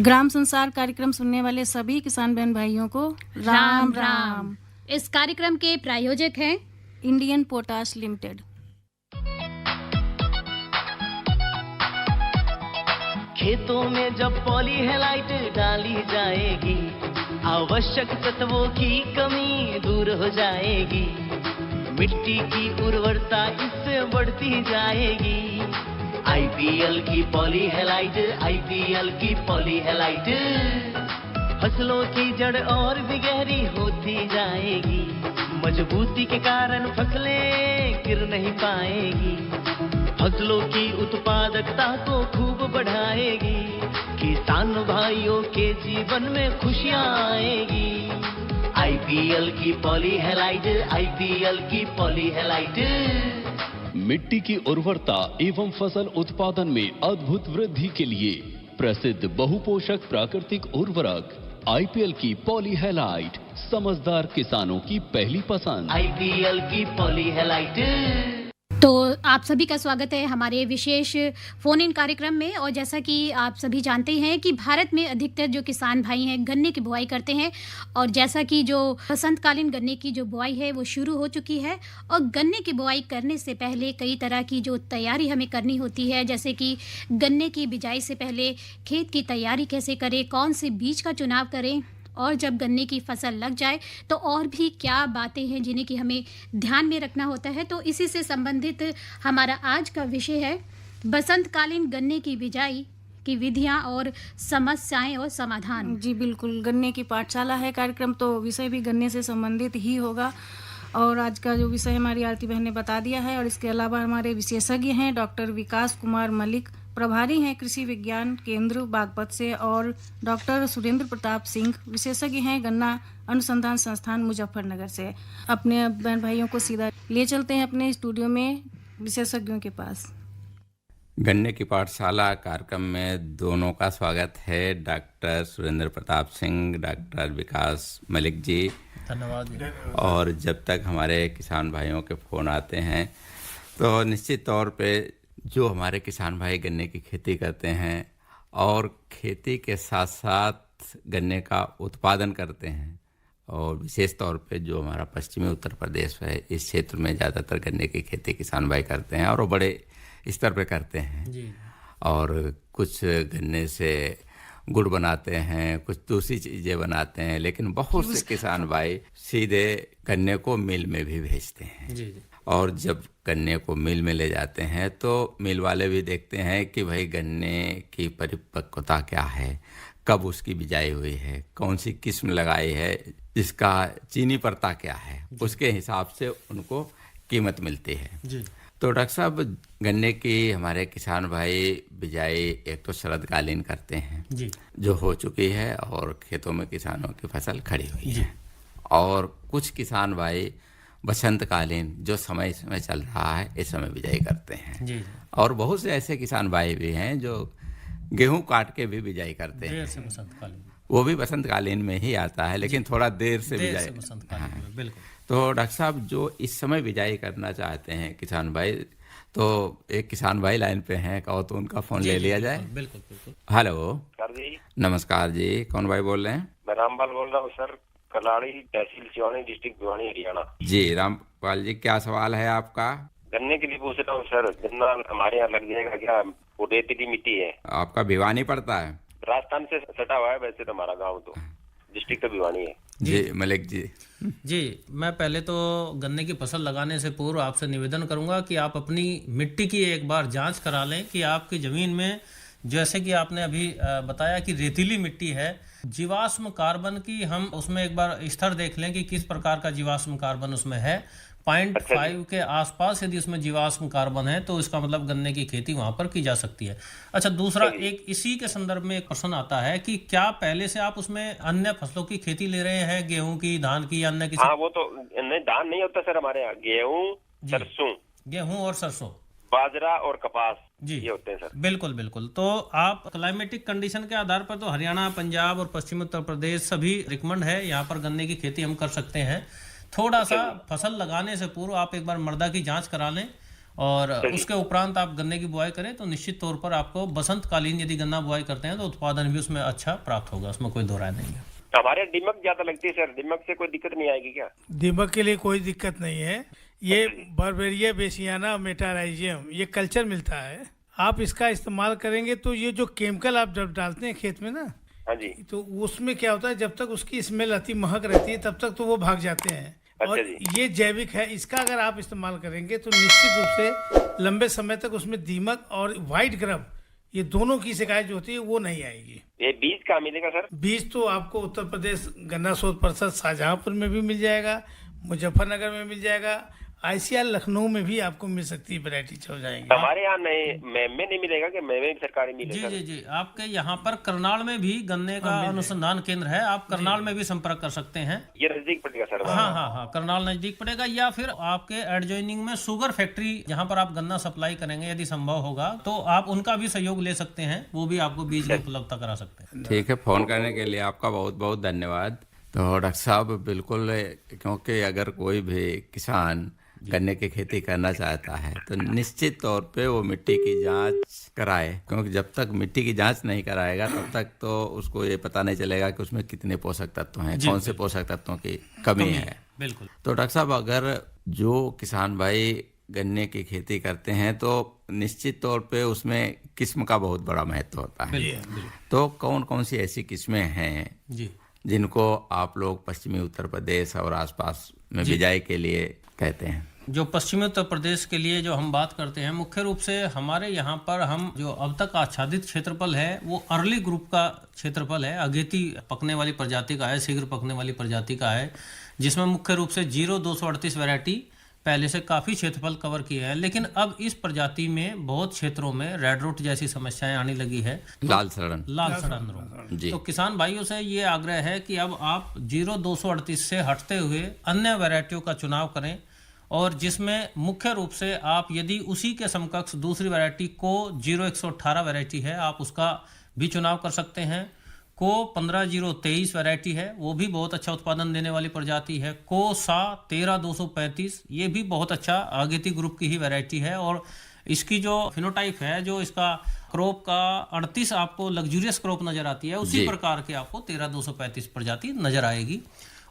ग्राम संसार कार्यक्रम सुनने वाले सभी किसान बहन भाइयों को राम राम। इस कार्यक्रम के प्रायोजक हैं इंडियन पोटाश लिमिटेड। खेतों में जब पॉलीहेलाइट डाली जाएगी, आवश्यक तत्वों की कमी दूर हो जाएगी, मिट्टी की उर्वरता इससे बढ़ती जाएगी। आईपीएल की पॉलीहेलाइट, आईपीएल की पॉलीहेलाइट फसलों की जड़ और भी गहरी होती जाएगी, मजबूती के कारण फसलें गिर नहीं पाएगी, फसलों की उत्पादकता को खूब बढ़ाएगी, किसान भाइयों के जीवन में खुशियां आएगी। आईपीएल की पॉलीहेलाइट, आईपीएल की पॉलीहेलाइट मिट्टी की उर्वरता एवं फसल उत्पादन में अद्भुत वृद्धि के लिए प्रसिद्ध बहुपोषक प्राकृतिक उर्वरक आईपीएल की पॉलीहेलाइट समझदार किसानों की पहली पसंद। आईपीएल की पॉलीहेलाइट। तो आप सभी का स्वागत है हमारे विशेष फोन इन कार्यक्रम में। और जैसा कि आप सभी जानते हैं कि भारत में अधिकतर जो किसान भाई हैं गन्ने की बुआई करते हैं, और जैसा कि जो बसंतकालीन गन्ने की जो बुआई है वो शुरू हो चुकी है। और गन्ने की बुआई करने से पहले कई तरह की जो तैयारी हमें करनी होती है, जैसे कि गन्ने की बिजाई से पहले खेत की तैयारी कैसे करें, कौन से बीज का चुनाव करें, और जब गन्ने की फसल लग जाए तो और भी क्या बातें हैं जिन्हें कि हमें ध्यान में रखना होता है। तो इसी से संबंधित हमारा आज का विषय है बसंतकालीन गन्ने की बिजाई की विधियां और समस्याएं और समाधान। जी बिल्कुल, गन्ने की पाठशाला है कार्यक्रम, तो विषय भी गन्ने से संबंधित ही होगा। और आज का जो विषय हमारी आरती बहन ने बता दिया है। और इसके अलावा हमारे विशेषज्ञ हैं डॉक्टर विकास कुमार मलिक, प्रभारी हैं कृषि विज्ञान केंद्र बागपत से, और डॉक्टर सुरेंद्र प्रताप सिंह, विशेषज्ञ हैं गन्ना अनुसंधान संस्थान मुजफ्फरनगर से। अपने बहन भाइयों को सीधा ले चलते हैं अपने स्टूडियो में विशेषज्ञों के पास। गन्ने की पाठशाला कार्यक्रम में दोनों का स्वागत है। डॉक्टर सुरेंद्र प्रताप सिंह, डॉक्टर विकास मलिक जी, धन्यवाद। और जब तक हमारे किसान भाइयों के फ़ोन आते हैं तो निश्चित तौर पे जो हमारे किसान भाई गन्ने की खेती करते हैं और खेती के साथ साथ गन्ने का उत्पादन करते हैं, और विशेष तौर पे जो हमारा पश्चिमी उत्तर प्रदेश है, इस क्षेत्र में ज़्यादातर गन्ने की खेती किसान भाई करते हैं और वो बड़े स्तर पे करते हैं जी। और कुछ गन्ने से गुड़ बनाते हैं, कुछ दूसरी चीज़ें बनाते हैं, लेकिन बहुत से किसान भाई सीधे गन्ने को मिल में भी भेजते हैं। जी। और जब गन्ने को मिल में ले जाते हैं तो मिल वाले भी देखते हैं कि भाई गन्ने की परिपक्वता क्या है, कब उसकी बिजाई हुई है, कौन सी किस्म लगाई है, इसका चीनी परता क्या है, उसके हिसाब से उनको कीमत मिलती है। जी। तो डॉक्टर साहब, गन्ने की हमारे किसान भाई बिजाई एक तो शरदकालीन करते हैं जी, जो हो चुकी है और खेतों में किसानों की फसल खड़ी हुई है, और कुछ किसान भाई बसंतकालीन जो समय चल रहा है इस समय बिजाई करते हैं। जी। और बहुत से ऐसे किसान भाई भी हैं जो गेहूं काट के भी बिजाई करते हैं, देर से बसंतकालीन, वो भी बसंतकालीन में ही आता है, लेकिन थोड़ा देर से बिजाई। बसंतकालीन में, बिल्कुल। तो डॉक्टर साहब, जो इस समय बिजाई करना चाहते हैं किसान भाई, तो एक किसान भाई लाइन पे हैं, कहो तो उनका फोन ले लिया जाए। बिल्कुल बिल्कुल। हेलो, सर जी। नमस्कार जी, कौन भाई बोल रहे हैं? मैं रामपाल बोल रहा हूँ सर, कलाड़ी तहसील सिवानी, डिस्ट्रिक्ट भिवानी, हरियाणा। जी रामपाल जी, क्या सवाल है आपका? गन्ने के लिए पूछ रहा हूँ सर, गन्ना हमारे यहाँ लग जाएगा क्या? वो रेतीली मिट्टी है। आपका भिवानी पड़ता है? राजस्थान से सटा हुआ है वैसे तो हमारा गाँव, तो डिस्ट्रिक्ट तो भिवानी है। जी मलिक जी। जी, मैं पहले तो गन्ने की फसल लगाने से पूर्व आपसे निवेदन करूंगा कि आप अपनी मिट्टी की एक बार जांच करा लें कि आपकी ज़मीन में, जैसे कि आपने अभी बताया कि रेतीली मिट्टी है, जीवाश्म कार्बन की हम उसमें एक बार स्तर देख लें कि किस प्रकार का जीवाश्म कार्बन उसमें है। 0.5 के आसपास यदि उसमें जीवाश्म कार्बन है तो इसका मतलब गन्ने की खेती वहां पर की जा सकती है। अच्छा, दूसरा एक इसी के संदर्भ में एक प्रश्न आता है कि क्या पहले से आप उसमें अन्य फसलों की खेती ले रहे हैं, गेहूं की, धान की, अन्य किसी? हाँ, वो तो नहीं, धान नहीं होता सर हमारे यहाँ, गेहूँ, सरसों, गेहूं और सरसों, बाजरा और कपास जी, ये होते हैं सर। बिल्कुल बिल्कुल। तो आप क्लाइमेटिक कंडीशन के आधार पर तो हरियाणा, पंजाब और पश्चिमी उत्तर प्रदेश सभी रिकमेंड है, यहाँ पर गन्ने की खेती हम कर सकते हैं। थोड़ा सा फसल लगाने से पूर्व आप एक बार मृदा की जांच करा लें और उसके उपरांत आप गन्ने की बुआई करें तो निश्चित तौर पर आपको बसंतकालीन यदि गन्ना बुआई करते हैं तो उत्पादन भी उसमें अच्छा प्राप्त होगा, उसमें कोई दो राय नहीं है। हमारे दीमक ज्यादा लगती है सर, दीमक से कोई दिक्कत नहीं आएगी क्या? दीमक के लिए कोई दिक्कत नहीं है। ये बर्बेरिया बेसियाना मेटाराइजियम ये कल्चर मिलता है, आप इसका इस्तेमाल करेंगे तो ये जो केमिकल आप जब डालते हैं खेत में ना, हाँ जी, तो उसमें क्या होता है, जब तक उसकी स्मेल आती महक रहती है तब तक तो वो भाग जाते हैं। और ये जैविक है, इसका अगर आप इस्तेमाल करेंगे तो निश्चित रूप से लंबे समय तक उसमें दीमक और व्हाइट ग्रब ये दोनों की शिकायत जो होती है वो नहीं आएगी। ये बीज कहाँ मिलेगा सर? बीज तो आपको उत्तर प्रदेश गन्ना शोध परिषद शाहजहांपुर में भी मिल जाएगा, मुजफ्फरनगर में मिल जाएगा, ICR लखनऊ में भी आपको मिल सकती है, वैरायटी चल जाएंगे। हमारे यहाँ नहीं मिलेगा कि में सरकारी मिले? जी जी जी, आपके यहाँ पर करनाल में भी गन्ने का अनुसंधान केंद्र है, आप करनाल में भी संपर्क कर सकते हैं। ये नजदीक पड़ेगा सर? हाँ, करनाल नजदीक पड़ेगा, या फिर आपके एडजॉइनिंग में शुगर फैक्ट्री जहाँ पर आप गन्ना सप्लाई करेंगे यदि संभव होगा तो आप उनका भी सहयोग ले सकते हैं, वो भी आपको बीज की उपलब्धता करा सकते हैं। ठीक है, फोन करने के लिए आपका बहुत बहुत धन्यवाद। तो डॉक्टर साहब बिल्कुल, क्योंकि अगर कोई भी किसान गन्ने की खेती करना चाहता है तो निश्चित तौर पे वो मिट्टी की जांच कराए, क्योंकि जब तक मिट्टी की जांच नहीं कराएगा तब तक तो उसको ये पता नहीं चलेगा कि उसमें कितने पोषक तत्व हैं, कौन से पोषक तत्वों की कमी है। बिल्कुल। तो डॉक्टर साहब, अगर जो किसान भाई गन्ने की खेती करते हैं तो निश्चित तौर पे उसमें किस्म का बहुत बड़ा महत्व होता है, तो कौन कौन सी ऐसी किस्में हैं जिनको आप लोग पश्चिमी उत्तर प्रदेश और आसपास में बिजाई के लिए कहते हैं? जो पश्चिमी उत्तर प्रदेश के लिए जो हम बात करते हैं, मुख्य रूप से हमारे यहाँ पर हम जो अब तक आच्छादित क्षेत्रफल है वो अर्ली ग्रुप का क्षेत्रफल है, अगेती पकने वाली प्रजाति का है, शीघ्र पकने वाली प्रजाति का है, जिसमें मुख्य रूप से 0238 वैरायटी पहले से काफ़ी क्षेत्रफल कवर किए हैं। लेकिन अब इस प्रजाति में बहुत क्षेत्रों में रेड रूट जैसी समस्याएं आने लगी है, लाल सड़न रोग। तो किसान भाइयों से ये आग्रह है कि अब आप 0238 से हटते हुए अन्य वैरायटियों का चुनाव करें, और जिसमें मुख्य रूप से आप यदि उसी के समकक्ष दूसरी वैरायटी को 0118 वैरायटी है आप उसका भी चुनाव कर सकते हैं। को 15023 वैरायटी है, वो भी बहुत अच्छा उत्पादन देने वाली प्रजाति है। को सा 13235 ये भी बहुत अच्छा अगेती ग्रुप की ही वैरायटी है, और इसकी जो फिनोटाइप है, जो इसका क्रॉप का 38 आपको लग्जूरियस क्रॉप नजर आती है, उसी प्रकार के आपको 13235 प्रजाति नजर आएगी।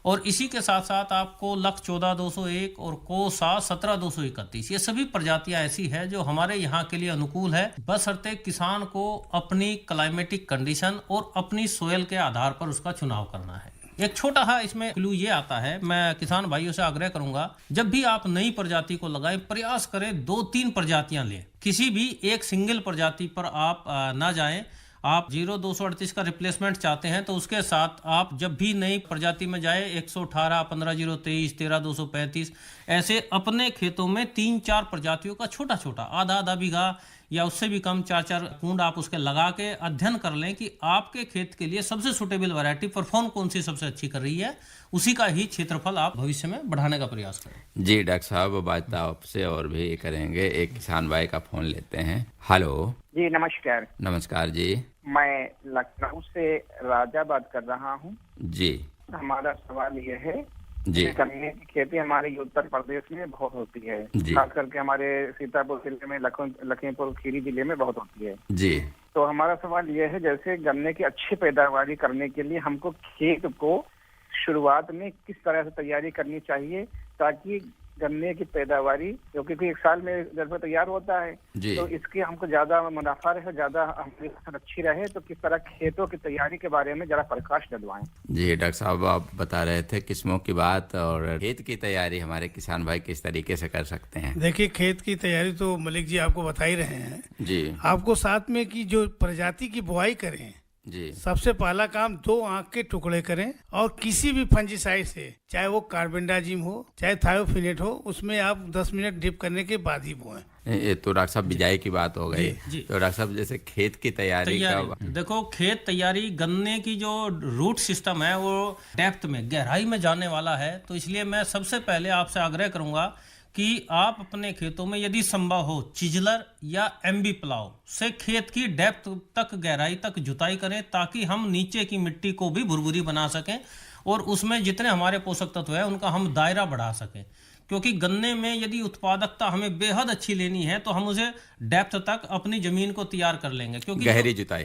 और इसी के साथ साथ आपको लख 14201 और को सा 17231 ये सभी प्रजातियां ऐसी है जो हमारे यहाँ के लिए अनुकूल है, बशर्ते किसान को अपनी क्लाइमेटिक कंडीशन और अपनी सोयल के आधार पर उसका चुनाव करना है। एक छोटा सा इसमें क्लू ये आता है, मैं किसान भाइयों से आग्रह करूंगा, जब भी आप नई प्रजाति को लगाएं प्रयास करें 2-3 प्रजातियां लें, किसी भी एक सिंगल प्रजाति पर आप ना जाएं। आप 0238 का रिप्लेसमेंट चाहते हैं तो उसके साथ आप जब भी नई प्रजाति में जाए 118, 15023, 13235 ऐसे अपने खेतों में 3-4 प्रजातियों का छोटा छोटा आधा बीघा या उससे भी कम 4-4 कूंड आप उसके लगा के अध्ययन कर लें कि आपके खेत के लिए सबसे सुटेबल वैरायटी परफॉर्म कौन सी सबसे अच्छी कर रही है, उसी का ही क्षेत्रफल आप भविष्य में बढ़ाने का प्रयास करें। जी डॉक्टर साहब, बात आपसे और भी करेंगे। एक किसान भाई का फोन लेते हैं। हेलो जी, नमस्कार। नमस्कार जी, मैं लखनऊ से राजा बात कर रहा हूँ जी। हमारा सवाल ये है जी, गन्ने की खेती हमारे उत्तर प्रदेश में बहुत होती है, खास करके हमारे सीतापुर जिले में, लखीमपुर खीरी जिले में बहुत होती है जी। तो हमारा सवाल ये है, जैसे गन्ने की अच्छी पैदावारी करने के लिए हमको खेत को शुरुआत में किस तरह से तैयारी करनी चाहिए ताकि गन्ने की पैदावारी, क्योंकि एक साल में जब तैयार होता है तो इसके हमको ज्यादा मुनाफा रहे, ज्यादा हमारी फसल अच्छी रहे, तो किस तरह खेतों की तैयारी के बारे में जरा प्रकाश डलवाएं। जी डॉक्टर साहब, आप बता रहे थे किस्मों की बात, और खेत की तैयारी हमारे किसान भाई किस तरीके से कर सकते हैं? देखिए, खेत की तैयारी तो मलिक जी आपको बता ही रहे हैं जी। आपको साथ में कि जो प्रजाति की बुआई करें जी, सबसे पहला काम 2 आंख के टुकड़े करें, और किसी भी फंजीसाइड से, चाहे वो कार्बेंडाजिम हो चाहे थायोफिनेट हो, उसमें आप 10 मिनट डिप करने के बाद ही बोएं। ये तो डॉक्टर साहब बिजाई की बात हो गई। तो डॉक्टर साहब, जैसे खेत की तैयारी का देखो, खेत तैयारी, गन्ने की जो रूट सिस्टम है वो डेप्थ में, गहराई में जाने वाला है, तो इसलिए मैं सबसे पहले आपसे आग्रह करूंगा कि आप अपने खेतों में यदि संभव हो चिजलर या एमबी प्लाव से खेत की डेप्थ तक, गहराई तक जुताई करें, ताकि हम नीचे की मिट्टी को भी भुरभुरी बना सकें और उसमें जितने हमारे पोषक तत्व है उनका हम दायरा बढ़ा सकें। क्योंकि गन्ने में यदि उत्पादकता हमें बेहद अच्छी लेनी है तो हम उसे डेप्थ तक अपनी जमीन को तैयार कर लेंगे, क्योंकि गहरी जुताई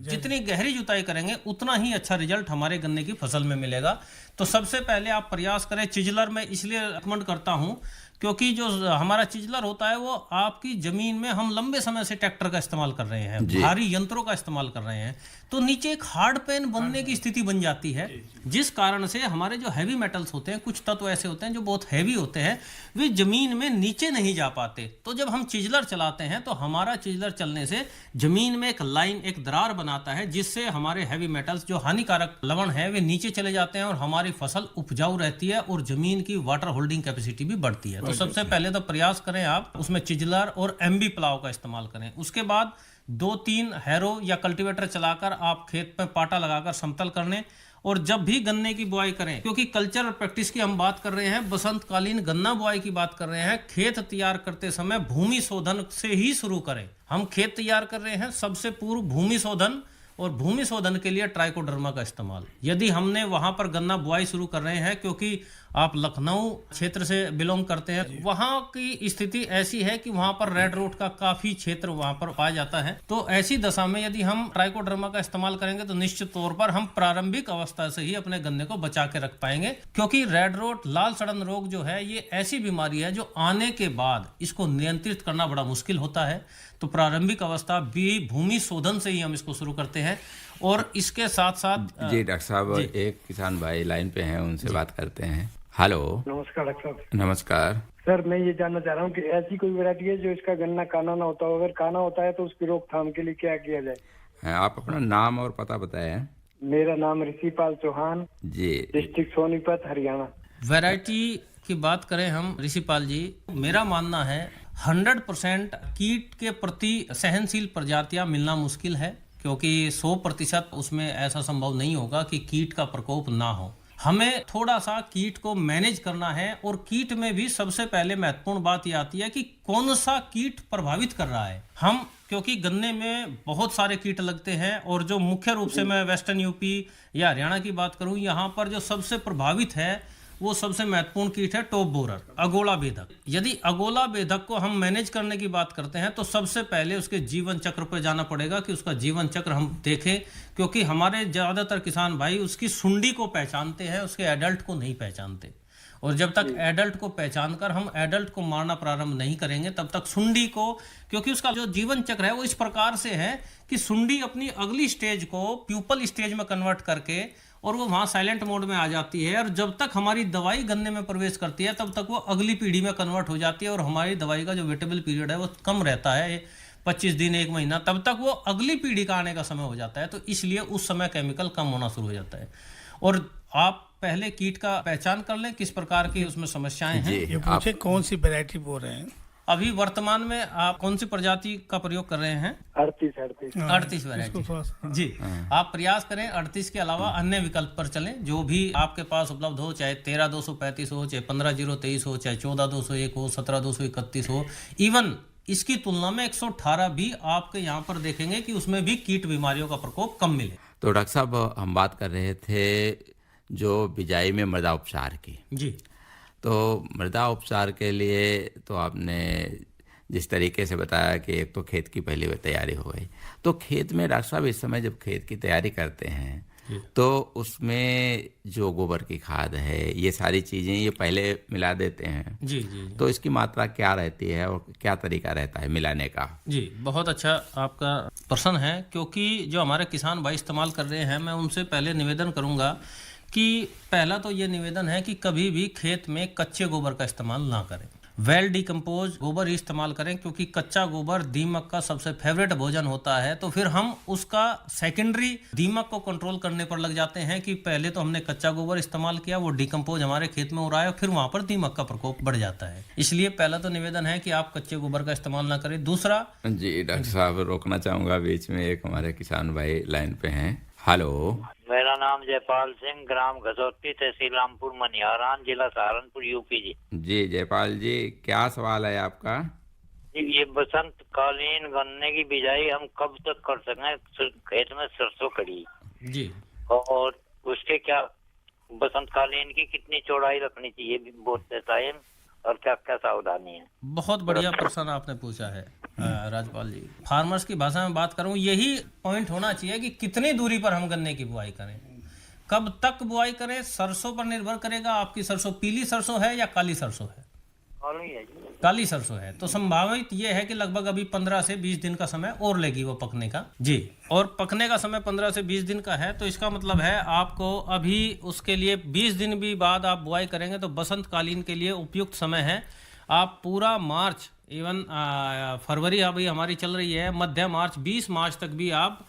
जितनी गहरी जुताई करेंगे उतना ही अच्छा रिजल्ट हमारे गन्ने की फसल में मिलेगा। तो सबसे पहले आप प्रयास करें चिजलर में, इसलिए रिकमेंड करता हूं क्योंकि जो हमारा चिजलर होता है वो आपकी जमीन में हम लंबे समय से ट्रैक्टर का इस्तेमाल कर रहे हैं, भारी यंत्रों का इस्तेमाल कर रहे हैं, तो नीचे एक हार्ड पैन बनने की स्थिति बन जाती है, जिस कारण से हमारे जो हैवी मेटल्स होते हैं, कुछ तत्व ऐसे होते हैं जो बहुत हैवी होते हैं, वे जमीन में नीचे नहीं जा पाते। तो जब हम चिजलर चलाते हैं तो हमारा चिजलर चलने से जमीन में एक लाइन, एक दरार बनाता है, जिससे हमारे हैवी मेटल्स जो हानिकारक लवण है वे नीचे चले जाते हैं और हमारी फसल उपजाऊ रहती है और जमीन की वाटर होल्डिंग कैपेसिटी भी बढ़ती है। तो सबसे पहले तो प्रयास करें आप उसमें चिजलर और एमबी प्लाव का इस्तेमाल करें। उसके बाद 2-3 हैरो या कल्टीवेटर चलाकर आप खेत में पाटा लगाकर समतल करने, और जब भी गन्ने की बुआई करें, क्योंकि कल्चर प्रैक्टिस की हम बात कर रहे हैं, बसंतकालीन गन्ना बुआई की बात कर रहे हैं, खेत तैयार करते समय भूमि शोधन से ही शुरू करें। हम खेत तैयार कर रहे हैं, सबसे पूर्व भूमि शोधन, और भूमि शोधन के लिए ट्राइकोडर्मा का इस्तेमाल। यदि हमने वहां पर गन्ना बुआई शुरू कर रहे हैं, क्योंकि आप लखनऊ क्षेत्र से बिलोंग करते हैं, वहां की स्थिति ऐसी है कि वहां पर रेड रोट का काफी क्षेत्र वहां पर पाया जाता है, तो ऐसी दशा में यदि हम ट्राइकोडर्मा का इस्तेमाल करेंगे तो निश्चित तौर पर हम प्रारंभिक अवस्था से ही अपने गन्ने को बचा के रख पाएंगे। क्योंकि रेड रोट, लाल सड़न रोग जो है, ये ऐसी बीमारी है जो आने के बाद इसको नियंत्रित करना बड़ा मुश्किल होता है। तो प्रारंभिक अवस्था भी भूमि शोधन से ही हम इसको शुरू करते हैं। और इसके साथ साथ जी डॉक्टर साहब, एक किसान भाई लाइन पे हैं, उनसे बात करते हैं। हेलो, नमस्कार डॉक्टर साहब। नमस्कार सर, मैं ये जानना चाह रहा हूँ कि ऐसी कोई वैरायटी है जो इसका गन्ना काना ना होता हो? अगर काना होता है तो उसकी रोकथाम के लिए क्या किया जाए? आप अपना नाम और पता बताएं। मेरा नाम ऋषिपाल चौहान जी, डिस्ट्रिक्ट सोनीपत, हरियाणा। वैरायटी की बात करें हम ऋषिपाल जी, मेरा मानना है 100% कीट के प्रति सहनशील प्रजातियां मिलना मुश्किल है, क्योंकि 100% उसमें ऐसा संभव नहीं होगा कि कीट का प्रकोप ना हो। हमें थोड़ा सा कीट को मैनेज करना है, और कीट में भी सबसे पहले महत्वपूर्ण बात यह आती है कि कौन सा कीट प्रभावित कर रहा है। हम, क्योंकि गन्ने में बहुत सारे कीट लगते हैं, और जो मुख्य रूप से मैं वेस्टर्न यूपी या हरियाणा की बात करूं, यहाँ पर जो सबसे प्रभावित है वो सबसे महत्वपूर्ण कीट है टॉप बोरर, अगोला बेधक। यदि अगोला बेधक को हम मैनेज करने की बात करते हैं तो सबसे पहले उसके जीवन चक्र पर जाना पड़ेगा कि उसका जीवन चक्र हम देखें, क्योंकि हमारे ज़्यादातर किसान भाई उसकी सुंडी को पहचानते हैं, उसके एडल्ट को नहीं पहचानते। और जब तक एडल्ट को पहचान कर हम एडल्ट को मारना प्रारंभ नहीं करेंगे, तब तक सुंडी को, क्योंकि उसका जो जीवन चक्र है वो इस प्रकार से है कि सुंडी अपनी अगली स्टेज को प्यूपल स्टेज में कन्वर्ट करके, और वो वहाँ साइलेंट मोड में आ जाती है, और जब तक हमारी दवाई गन्ने में प्रवेश करती है तब तक वो अगली पीढ़ी में कन्वर्ट हो जाती है, और हमारी दवाई का जो वेटेबल पीरियड है वो कम रहता है, 25 दिन 1 महीना, तब तक वो अगली पीढ़ी का आने का समय हो जाता है। तो इसलिए उस समय केमिकल कम होना शुरू हो जाता है। और आप पहले कीट का पहचान कर लें किस प्रकार की उसमें समस्याएं हैं। ये पूछे कौन सी वैरायटी बोल रहे हैं? अभी वर्तमान में आप कौन सी प्रजाति का प्रयोग कर रहे हैं? 38 वैरायटी जी। आप प्रयास करें 38 के अलावा अन्य विकल्प पर चलें, जो भी आपके पास उपलब्ध हो, चाहे 13-235 हो, चाहे 15-023 हो, चाहे 14-201 हो, 17-231 हो, इवन इसकी तुलना में 118 भी आपके यहाँ पर देखेंगे कि उसमें भी कीट बीमारियों का प्रकोप कम मिले। तो डॉक्टर साहब, हम बात कर रहे थे जो बिजाई में मृदा उपचार की जी। तो मृदा उपचार के लिए तो आपने जिस तरीके से बताया कि एक तो खेत की पहली तैयारी हो गई, तो खेत में डॉक्टर साहब इस समय जब खेत की तैयारी करते हैं तो उसमें जो गोबर की खाद है, ये सारी चीज़ें ये पहले मिला देते हैं जी। तो इसकी मात्रा क्या रहती है और क्या तरीका रहता है मिलाने का? जी, बहुत अच्छा आपका प्रश्न है, क्योंकि जो हमारे किसान भाई इस्तेमाल कर रहे हैं, मैं उनसे पहले निवेदन करूंगा कि पहला तो ये निवेदन है कि कभी भी खेत में कच्चे गोबर का इस्तेमाल ना करें, वेल डिकम्पोज गोबर ही इस्तेमाल करें, क्योंकि कच्चा गोबर दीमक का सबसे फेवरेट भोजन होता है। तो फिर हम उसका सेकेंडरी दीमक को कंट्रोल करने पर लग जाते हैं कि पहले तो हमने कच्चा गोबर इस्तेमाल किया, वो डिकम्पोज हमारे खेत में हो रहा है, फिर वहां पर दीमक का प्रकोप बढ़ जाता है। इसलिए पहला तो निवेदन है कि आप कच्चे गोबर का इस्तेमाल ना करें। दूसरा जी डॉक्टर साहब, रोकना चाहूंगा बीच में, एक हमारे किसान भाई लाइन पे हैं। हेलो, मेरा नाम जयपाल सिंह, ग्राम घसौती, तहसील रामपुर, मनिहारान, जिला सहारनपुर, यूपी जी। जी जयपाल जी, क्या सवाल है आपका? जी, ये बसंतकालीन गन्ने की बिजाई हम कब तक कर सकें? खेत में सरसों खड़ी जी, और उसके क्या बसंतकालीन की कितनी चौड़ाई रखनी चाहिए बोते टाइम और क्या क्या सावधानी है? बहुत बढ़िया प्रश्न आपने पूछा है राजपाल जी। फार्मर्स की भाषा में बात करूं, यही पॉइंट होना चाहिए कि कितनी दूरी पर हम गन्ने की बुआई करें, कब तक बुआई करें। सरसों पर निर्भर करेगा, आपकी सरसों पीली सरसों है या काली सरसों है? काली सरसों है तो संभावित ये है कि लगभग अभी 15 से 20 दिन का समय और लेगी वो पकने का जी। और पकने का समय 15 से 20 दिन का है, तो इसका मतलब है आपको अभी उसके लिए 20 दिन भी बाद आप बुआई करेंगे तो बसंतकालीन के लिए उपयुक्त समय है। आप पूरा मार्च, इवन फरवरी अभी हमारी चल रही है, मध्य मार्च 20 मार्च तक भी आप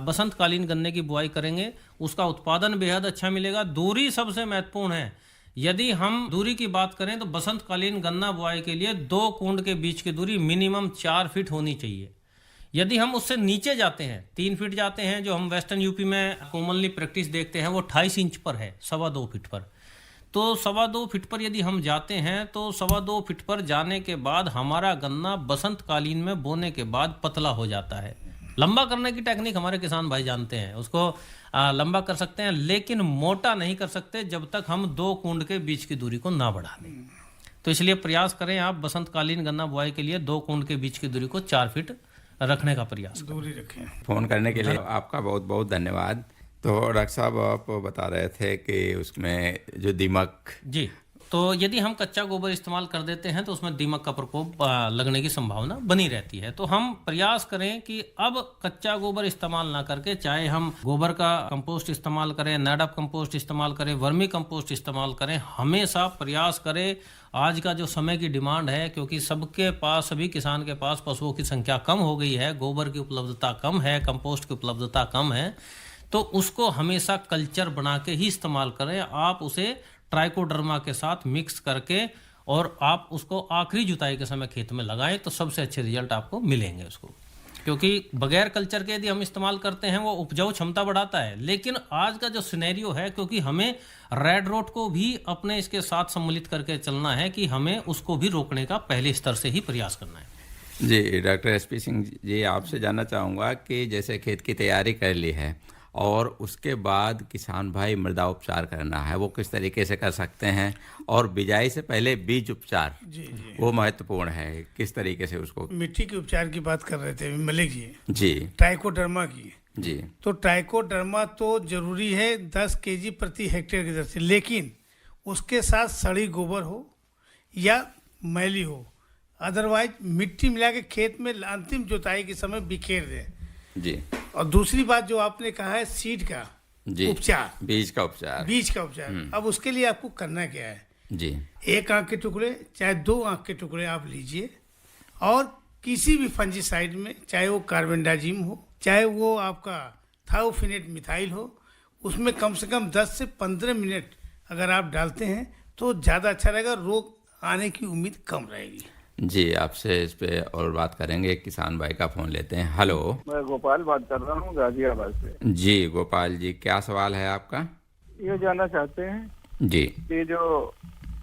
बसंतकालीन गन्ने की बुआई करेंगे, उसका उत्पादन बेहद अच्छा मिलेगा। दूरी सबसे महत्वपूर्ण है। यदि हम दूरी की बात करें तो बसंतकालीन गन्ना बुआई के लिए 2 कूंड के बीच की दूरी मिनिमम 4 फीट होनी चाहिए। यदि हम उससे नीचे जाते हैं, 3 फीट जाते हैं, जो हम वेस्टर्न यूपी में कॉमनली प्रैक्टिस देखते हैं, वो 28 इंच पर है, 2.25 फीट पर। तो 2.25 फीट पर यदि हम जाते हैं तो 2.25 फीट पर जाने के बाद हमारा गन्ना बसंतकालीन में बोने के बाद पतला हो जाता है। लंबा करने की टेक्निक हमारे किसान भाई जानते हैं, उसको लंबा कर सकते हैं, लेकिन मोटा नहीं कर सकते जब तक हम 2 कूंड के बीच की दूरी को ना बढ़ा दें। तो इसलिए प्रयास करें आप बसंतकालीन गन्ना बुआई के लिए 2 कूंड के बीच की दूरी को 4 फीट रखने का प्रयास दूरी रखें। फ़ोन करने के लिए आपका बहुत बहुत धन्यवाद। तो डॉक्टर साहब आप बता रहे थे कि उसमें जो दीमक जी, तो यदि हम कच्चा गोबर इस्तेमाल कर देते हैं तो उसमें दीमक का प्रकोप लगने की संभावना बनी रहती है। तो हम प्रयास करें कि अब कच्चा गोबर इस्तेमाल ना करके, चाहे हम गोबर का कंपोस्ट इस्तेमाल करें, नैडअप कंपोस्ट इस्तेमाल करें, वर्मी कंपोस्ट इस्तेमाल करें, हमेशा प्रयास करें। आज का जो समय की डिमांड है, क्योंकि सबके पास, सभी किसान के पास पशुओं की संख्या कम हो गई है, गोबर की उपलब्धता कम है, कंपोस्ट की उपलब्धता कम है, तो उसको हमेशा कल्चर बना के ही इस्तेमाल करें। आप उसे ट्राइकोडर्मा के साथ मिक्स करके और आप उसको आखिरी जुताई के समय खेत में लगाएं तो सबसे अच्छे रिजल्ट आपको मिलेंगे उसको। क्योंकि बगैर कल्चर के यदि हम इस्तेमाल करते हैं वो उपजाऊ क्षमता बढ़ाता है, लेकिन आज का जो सिनेरियो है, क्योंकि हमें रेड रोट को भी अपने इसके साथ सम्मिलित करके चलना है कि हमें उसको भी रोकने का पहले स्तर से ही प्रयास करना है। जी डॉक्टर SP सिंह जी, आपसे जानना चाहूँगा कि जैसे खेत की तैयारी कर ली है और उसके बाद किसान भाई मृदा उपचार करना है, वो किस तरीके से कर सकते हैं? और बिजाई से पहले बीज उपचार जी जी वो महत्वपूर्ण है, किस तरीके से उसको? मिट्टी के उपचार की बात कर रहे थे मलिक जी, ट्राइकोडर्मा की जी। तो ट्राइकोडर्मा तो जरूरी है 10 kg प्रति हेक्टेयर की दर से, लेकिन उसके साथ सड़ी गोबर हो या मैली हो, अदरवाइज मिट्टी मिला के खेत में अंतिम जुताई के समय बिखेर दें जी। और दूसरी बात जो आपने कहा है सीड का उपचार, बीज का उपचार। अब उसके लिए आपको करना क्या है जी? 1 आंख के टुकड़े चाहे 2 आंख के टुकड़े आप लीजिए और किसी भी फंजीसाइड में, चाहे वो कार्बेंडाजिम हो, चाहे वो आपका थायोफिनेट मिथाइल हो, उसमें कम से कम 10 से 15 मिनट अगर आप डालते हैं तो ज़्यादा अच्छा रहेगा, रोग आने की उम्मीद कम रहेगी। जी, आपसे इस पे और बात करेंगे। किसान भाई का फोन लेते हैं। हेलो, मैं गोपाल बात कर रहा हूँ गाजियाबाद से। जी गोपाल जी, क्या सवाल है आपका? ये जानना चाहते हैं जी कि जो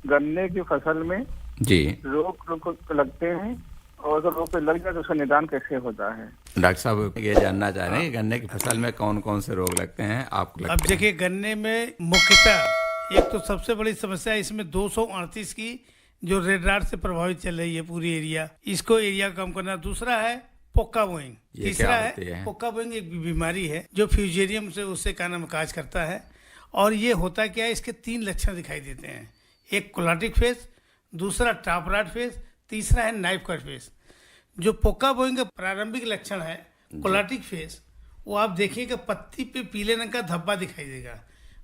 गन्ने की फसल में जी रोग लगते हैं और अगर रोग पे लग जाए तो उसका निदान कैसे होता है? डॉक्टर साहब ये जानना चाह रहे हैं कि गन्ने की फसल में कौन कौन से रोग लगते हैं आपको लगते हैं? अब देखिए, गन्ने में मुख्यतः एक तो सबसे बड़ी समस्या इसमें 238 की जो रेड राट से प्रभावित चल रही है पूरी एरिया, इसको एरिया कम करना। दूसरा है पोक्का बोइंग, तीसरा है पोक्का बोइंग एक बीमारी है जो फ्यूजेरियम से उससे का नाम काज करता है। और ये होता क्या है, इसके 3 लक्षण दिखाई देते हैं, एक कोलाटिक फेस, दूसरा टॉप राट फेस, तीसरा है नाइफ कट फेस। जो पोक्का बोइंग का प्रारंभिक लक्षण है कोलाटिक फेस, वो आप देखिए कि पत्ती पे पीले रंग का धब्बा दिखाई देगा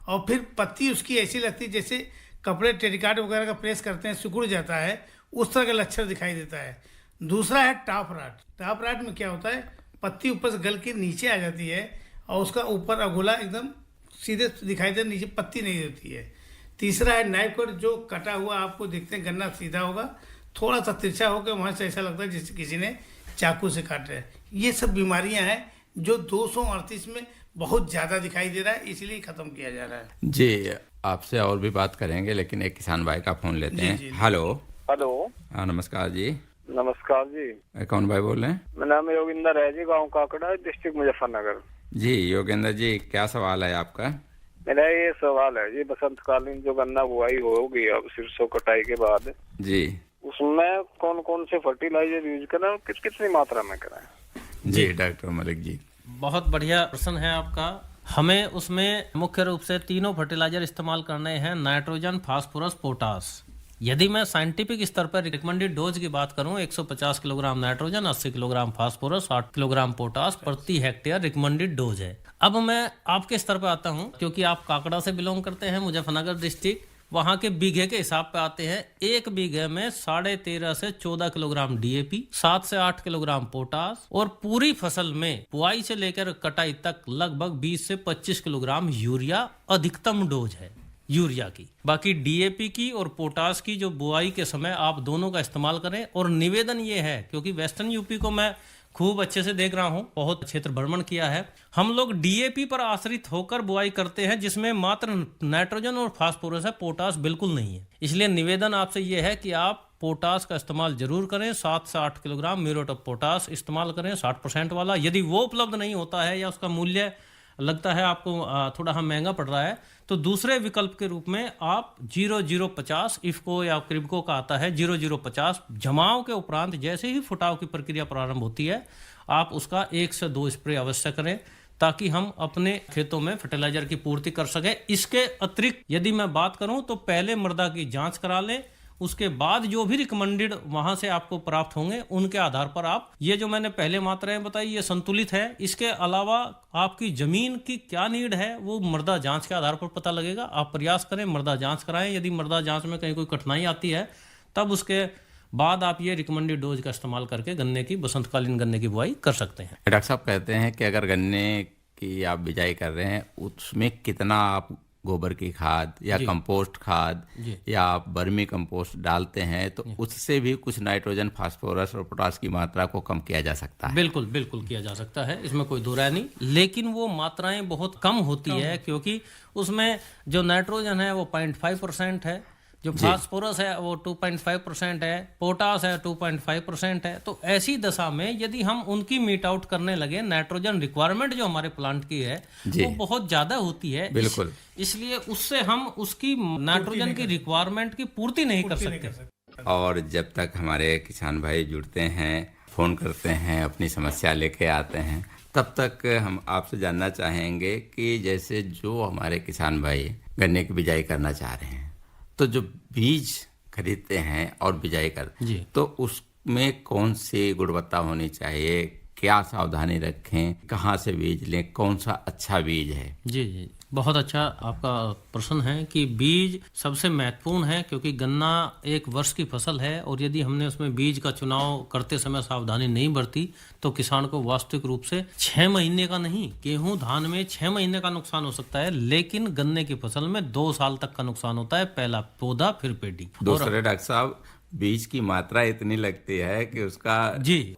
और फिर पत्ती उसकी ऐसी लगती है जैसे कपड़े टेरिकाट वगैरह का प्रेस करते हैं सिकुड़ जाता है, उस तरह का लक्षण दिखाई देता है। दूसरा है टॉप राट। टॉप राट में क्या होता है, पत्ती ऊपर से गल के नीचे आ जाती है और उसका ऊपर अगोला एकदम सीधे दिखाई दे, नीचे पत्ती नहीं होती है। तीसरा है नाइफ कट, जो कटा हुआ आपको देखते हैं गन्ना सीधा होगा, थोड़ा सा तिरछा होकर वहाँ से ऐसा लगता है जैसे किसी ने चाकू से काट रहा है। ये सब बीमारियाँ हैं जो 238 में बहुत ज़्यादा दिखाई दे रहा है, इसलिए ख़त्म किया जा रहा है। जी, आपसे और भी बात करेंगे, लेकिन एक किसान भाई का फोन लेते हैं। हेलो हेलो, हाँ नमस्कार जी। नमस्कार जी। कौन भाई बोल रहे हैं? मेरा नाम योगिंदर है जी, गांव काकड़ा, डिस्ट्रिक्ट मुजफ्फरनगर। जी योगेंद्र जी, क्या सवाल है आपका? मेरा ये सवाल है जी, बसंतकालीन जो गन्ना बुआई होगी अब सरसों कटाई के बाद जी, उसमें कौन कौन से फर्टिलाइजर यूज करें और कितनी मात्रा में करें? जी डॉक्टर मलिक जी, बहुत बढ़िया प्रश्न है आपका। हमें उसमें मुख्य रूप से तीनों फर्टिलाइजर इस्तेमाल करने हैं, नाइट्रोजन, फास्फोरस, पोटास। यदि मैं साइंटिफिक स्तर पर रिकमेंडेड डोज की बात करूं, 150 kilogram nitrogen, 80 kilogram phosphorus, 8 kilogram potash प्रति हेक्टेयर रिकमेंडेड डोज है। अब मैं आपके स्तर पर आता हूं, क्योंकि आप काकड़ा से बिलोंग करते हैं, मुजफ्फरनगर डिस्ट्रिक्ट, वहां के बीघे के हिसाब पे आते हैं। एक बीघे में 13.5 से 14 किलोग्राम डीएपी, 7 से 8 किलोग्राम पोटास, और पूरी फसल में बुआई से लेकर कटाई तक लगभग 20 से 25 किलोग्राम यूरिया अधिकतम डोज है यूरिया की। बाकी डीएपी की और पोटास की जो बुआई के समय आप दोनों का इस्तेमाल करें। और निवेदन ये है, क्योंकि वेस्टर्न यूपी को मैं खूब अच्छे से देख रहा हूँ, बहुत क्षेत्र भ्रमण किया है, हम लोग डीएपी पर आश्रित होकर बुआई करते हैं, जिसमें मात्र नाइट्रोजन और फास्फोरस है, पोटास बिल्कुल नहीं है। इसलिए निवेदन आपसे ये है कि आप पोटास का इस्तेमाल जरूर करें। 7 से 8 किलोग्राम म्यूरेट ऑफ पोटास इस्तेमाल करें, 60% वाला। यदि वो उपलब्ध नहीं होता है या उसका मूल्य लगता है आपको थोड़ा हम महंगा पड़ रहा है, तो दूसरे विकल्प के रूप में आप 0050 इफ्को या क्रिबको का आता है 0050, जमाव के उपरांत जैसे ही फुटाव की प्रक्रिया प्रारंभ होती है, आप उसका 1 से 2 स्प्रे अवश्य करें, ताकि हम अपने खेतों में फर्टिलाइजर की पूर्ति कर सकें। इसके अतिरिक्त यदि मैं बात करूं तो पहले मृदा की जांच करा लें, उसके बाद जो भी रिकमेंडेड वहां से आपको प्राप्त होंगे उनके आधार पर आप, ये जो मैंने पहले मात्राएं बताई ये संतुलित है। इसके अलावा आपकी जमीन की क्या नीड है वो मृदा जांच के आधार पर पता लगेगा। आप प्रयास करें, मृदा जांच कराएं। यदि मृदा जांच में कहीं कोई कठिनाई आती है, तब उसके बाद आप ये रिकमेंडेड डोज का इस्तेमाल करके गन्ने की, बसंतकालीन गन्ने की बुआई कर सकते हैं। डॉक्टर साहब कहते हैं कि अगर गन्ने की आप बिजाई कर रहे हैं, उसमें कितना आप गोबर की खाद या कंपोस्ट खाद या आप वर्मी कंपोस्ट डालते हैं, तो उससे भी कुछ नाइट्रोजन, फास्फोरस और पोटास की मात्रा को कम किया जा सकता है? बिल्कुल बिल्कुल किया जा सकता है, इसमें कोई दो राय नहीं। लेकिन वो मात्राएं बहुत कम होती है, क्योंकि उसमें जो नाइट्रोजन है वो 0.5% है, जो फास्फोरस है वो 2.5% है, पोटास है 2.5% है। तो ऐसी दशा में यदि हम उनकी मीट आउट करने लगे, नाइट्रोजन रिक्वायरमेंट जो हमारे प्लांट की है वो बहुत ज्यादा होती है। बिल्कुल। इसलिए उससे हम उसकी नाइट्रोजन की रिक्वायरमेंट की पूर्ति नहीं कर सकते। और जब तक हमारे किसान भाई जुड़ते हैं, फोन करते हैं, अपनी समस्या लेके आते हैं, तब तक हम आपसे जानना चाहेंगे कि जैसे जो हमारे किसान भाई गन्ने की बिजाई करना चाह रहे हैं, तो जो बीज खरीदते हैं और बिजाई करते हैं, तो उसमें कौन सी गुणवत्ता होनी चाहिए, क्या सावधानी रखें, कहाँ से बीज लें, कौन सा अच्छा बीज है? जी जी, बहुत अच्छा आपका प्रश्न है कि बीज सबसे महत्वपूर्ण है, क्योंकि गन्ना एक वर्ष की फसल है, और यदि हमने उसमें बीज का चुनाव करते समय सावधानी नहीं बरती तो किसान को वास्तविक रूप से 6 महीने का नहीं, गेहूं धान में 6 महीने का नुकसान हो सकता है, लेकिन गन्ने की फसल में 2 साल तक का नुकसान होता है। पहला पौधा, फिर पेटी। दूसरे डॉक्टर साहब, बीज की मात्रा इतनी लगती है कि उसका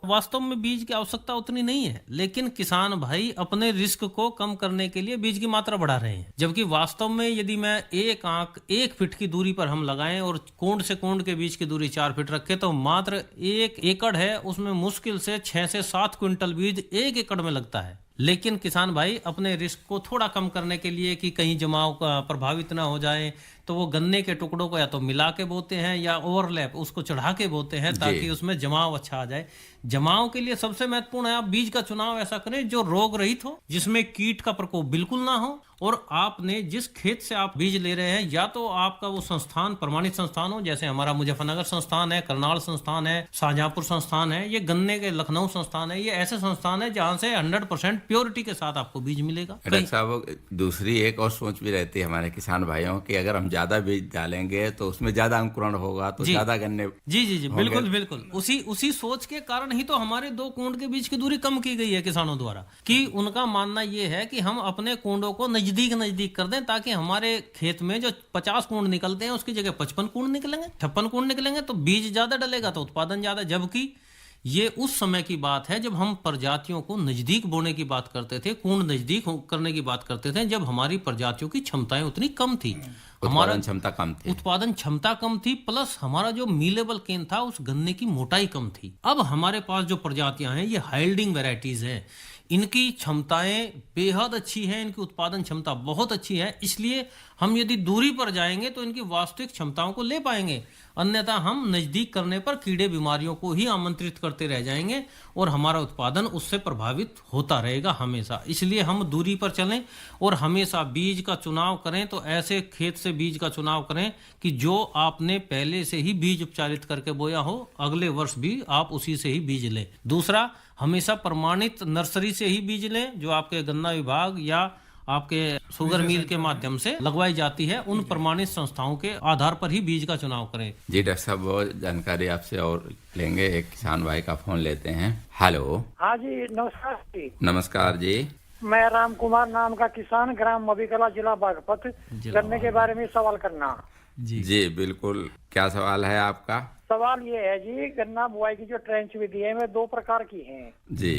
वास्तव में बीज की आवश्यकता उतनी नहीं है, लेकिन किसान भाई अपने रिस्क को कम करने के लिए बीज की मात्रा बढ़ा रहे हैं। जबकि वास्तव में यदि मैं 1 फीट की दूरी पर हम लगाएं और कोंड से कोंड के बीच की दूरी 4 फीट रखें, तो मात्र 1 एकड़ है, उसमें मुश्किल से 6 से 7 क्विंटल बीज 1 एकड़ में लगता है। लेकिन किसान भाई अपने रिस्क को थोड़ा कम करने के लिए कि कहीं जमाव प्रभावित ना हो जाए, तो वो गन्ने के टुकड़ों को या तो मिला के बोते हैं या ओवरलैप उसको चढ़ा के बोते हैं, ताकि उसमें जमाव अच्छा आ जाए। जमाव के लिए सबसे महत्वपूर्ण है आप बीज का चुनाव ऐसा करें जो रोग रहित हो, जिसमें कीट का प्रकोप बिल्कुल ना हो, और आपने जिस खेत से आप बीज ले रहे हैं या तो आपका वो संस्थान प्रमाणित संस्थान हो, जैसे हमारा मुजफ्फरनगर संस्थान है, करनाल संस्थान है, शाहजहांपुर संस्थान है, ये गन्ने के लखनऊ संस्थान है, ये ऐसे संस्थान है जहां से 100% प्योरिटी के साथ आपको बीज मिलेगा। डॉक्टर साहब, दूसरी एक और सोच भी रहती है हमारे किसान भाइयों की, अगर हम ज्यादा बीज डालेंगे तो उसमें ज्यादा अंकुरण होगा, तो ज्यादा गन्ने। जी बिल्कुल बिल्कुल, उसी सोच के कारण ही तो हमारे 2 कोंड के बीच की दूरी कम की गई है किसानों द्वारा, कि उनका मानना ये है कि हम अपने कोंडों को नजदीक कर दें, ताकि हमारे खेत में जो 50 कोंड निकलते हैं उसकी जगह 55 कोंड निकलेंगे, 56 कोंड निकलेंगे, तो बीज ज्यादा डलेगा तो उत्पादन ज्यादा। जबकि ये उस समय की बात है जब हम प्रजातियों को नजदीक बोने की बात करते थे, कोंड नजदीक करने की बात करते थे, जब हमारी प्रजातियों की क्षमताएं उतनी कम थी, उत्पादन क्षमता कम थी, प्लस हमारा जो मीलेबल केन था उस गन्ने की मोटाई कम थी। अब हमारे पास जो प्रजातियां हैं ये हाइल्डिंग वेराइटीज हैं, इनकी क्षमताएं बेहद अच्छी हैं, इनकी उत्पादन क्षमता बहुत अच्छी है। इसलिए हम यदि दूरी पर जाएंगे तो इनकी वास्तविक क्षमताओं को ले पाएंगे, अन्यथा हम नज़दीक करने पर कीड़े बीमारियों को ही आमंत्रित करते रह जाएंगे और हमारा उत्पादन उससे प्रभावित होता रहेगा हमेशा। इसलिए हम दूरी पर चलें और हमेशा बीज का चुनाव करें तो ऐसे खेत से बीज का चुनाव करें कि जो आपने पहले से ही बीज उपचारित करके बोया हो, अगले वर्ष भी आप उसी से ही बीज लें। दूसरा, हमेशा प्रमाणित नर्सरी से ही बीज लें जो आपके गन्ना विभाग या आपके शुगर मिल के माध्यम से लगवाई जाती है। उन प्रमाणित संस्थाओं के आधार पर ही बीज का चुनाव करें। जी डॉक्टर साहब, वो जानकारी आपसे और लेंगे। एक किसान भाई का फोन लेते हैं। हेलो। हाँ जी, नमस्कार जी। नमस्कार जी। मैं राम कुमार नाम का किसान, ग्राम मबीकला, जिला बागपत, गन्ने के बारे में सवाल करना। जी बिल्कुल, क्या सवाल है आपका? सवाल ये है जी, गन्ना बुआई की जो ट्रेंच विधि है वे 2 प्रकार की है जी,